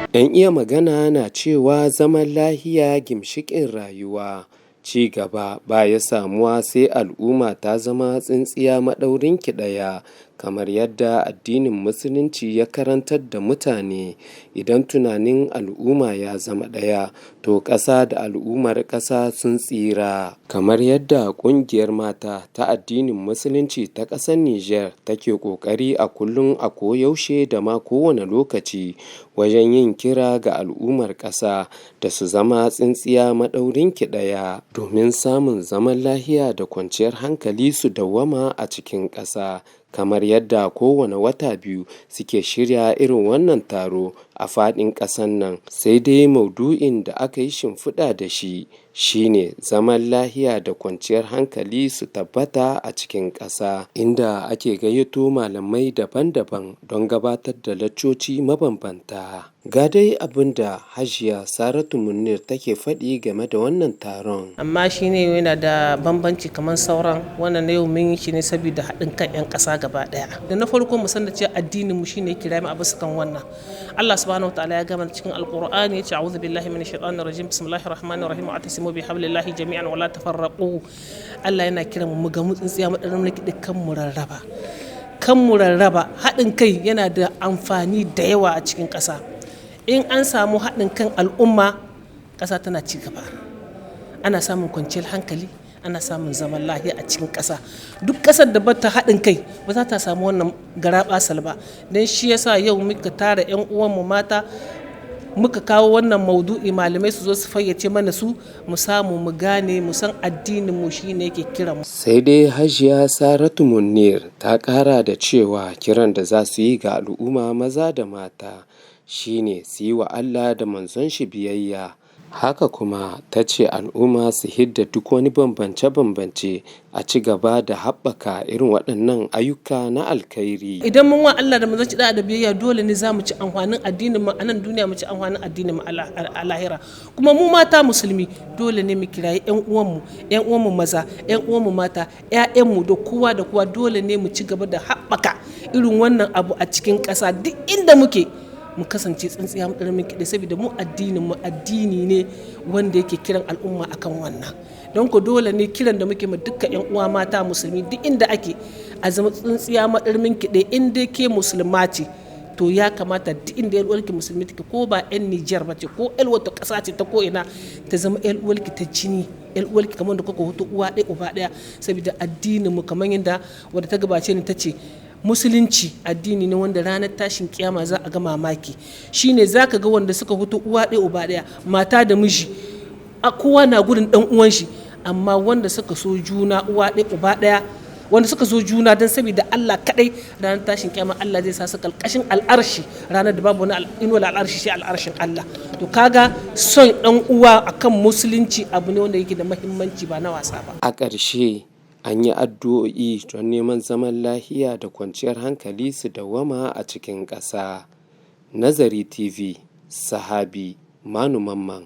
'Yan iya magana na cewa zaman lahiya ginshiƙin rayuwa. Ci gaba ba ya samuwa sai al'umma ta zama tsintsiya maɗaurinki ɗaya, kamar yadda addinin Musulunci ya karantar da mutane. Idan tunanin al'umma ya zama ɗaya, to ƙasa da al'ummar ƙasa sun tsira. Kamar yadda ƙungiyar mata ta addinin Musulunci ta ƙasar Nijar take ƙoƙari a kullum a koyaushe da ma kowane lokaci wajen yin kira ga al'ummar ƙasa da su zama tsintsiya maɗaurinki ɗaya domin samun zaman lahiya da kwanciyar hankali su dawwama a cikin ƙasa. Kamar yadda kowane wata biyu suke shirya irin wannan taro a faɗin ƙasar nan, sai dai maudu'in da aka yi shimfiɗa da shi shine zaman lahiya da kwanciyar hankali su tabbata a cikin ƙasa, inda ake gayyato malamai daban-daban don gabatar da laccoci mabambanta. Ga dai abin da Hajiya Saratu Munir take faɗi game da wannan taron. Amma shi ne yana da bambanci kamar sauran, wannan na yau mun yi shi ne saboda haɗin kan 'yan ƙasa gaba ɗaya. Da na farko mu san da cewa addinin mu shine kira mu a bisa kan wannan. Allah subhanahu wataala ya gama cikin Alƙur'ani ya ce a'udhu billahi minash shaitanir rajim bismillahir rahmanir rahim atasimu bihablillahi jami'an wa la tafarraqu. Allah yana kiran mu ga tsintsiya madarin kan mu rarraba. Kan mu rarraba, haɗin kai yana da amfani da yawa a cikin ƙasa. In an samu haɗin kan al'umma, ƙasa tana ci gaba, ana samun kwanciyar hankali, ana samun zaman lahiya a cikin ƙasa. Duk ƙasar da bata haɗin kai ba za ta samu wannan garaɓasal ba. Don shi yasa yau muka tara 'yan uwanmu mata, muka kawo wannan maudu'i, malamai su zo su fayyace mana su, mu samu mu gane, mu san addinin mu shine yake kira mu. Sai dai Hajiya Saratu Munir ta ƙara da cewa kiran da za su yi ga al'umma maza da mata shine su yi wa Allah da manzon shi biyayya. Haka kuma ta ce al'umma su hidda duk wani bambance-bambance a ci gaba da haɓaka irin waɗannan ayyuka na alkhairi. Idan mun wa Allah da manzon shi da biyayya, dole ne za mu ci amfanin addinin mu a nan duniya, mu ci amfanin addinin mu a lahira. Kuma mu mata musulmi dole ne mu kirayi 'yan uwanmu maza, 'yan uwanmu mata, 'ya'yanmu da kowa dole ne mu ci gaba da haɓaka irin wannan abu a cikin ƙasa duk inda muke. Mu kasance tsintsiya maɗaurin kiɗe, saboda mu addini ne wanda yake kiran al'umma akan wannan. Don ko dole ne kiran da muke ma dukkan 'yan uwa mata musulmi duk inda ake a zama tsintsiya maɗaurin kiɗe. In dai ke musulma ce, to ya kamata duk inda 'yan uwarki musulmi take, ko ba 'yan Nijar ba ce ko 'yan wata ƙasa ce ta ko ina, ta zama 'yan uwarki ta jini, 'yan uwarki kamar da kuka hoto uwa ɗaya uba ɗaya. Saboda addinin mu kamar yadda wadda ta gabace ni ta ce, Musulunci addini ne wanda ranar tashin kiyama za a ga mamaki. Shine zaka ga wanda suka fito uwa ɗaya uba ɗaya, mata da miji, a kowa na gudun ɗan uwan shi, amma wanda suka so juna uwa ɗaya uba ɗaya, wanda suka so juna don saboda Allah kaɗai, ranar tashin kiyama Allah zai sa su kalkashin al'arshi, ranar da babu wani inuwar al'arshi shi al'arshin Allah. To kaga son ɗan uwa akan musulunci abu ne wanda yake da muhimmanci, ba na wasa ba. A ƙarshe an yi addu'o'i don neman zaman lahiya da kwanciyar hankali su dawwama a cikin ƙasa. Nazari TV, Sahabi Manu Mamman.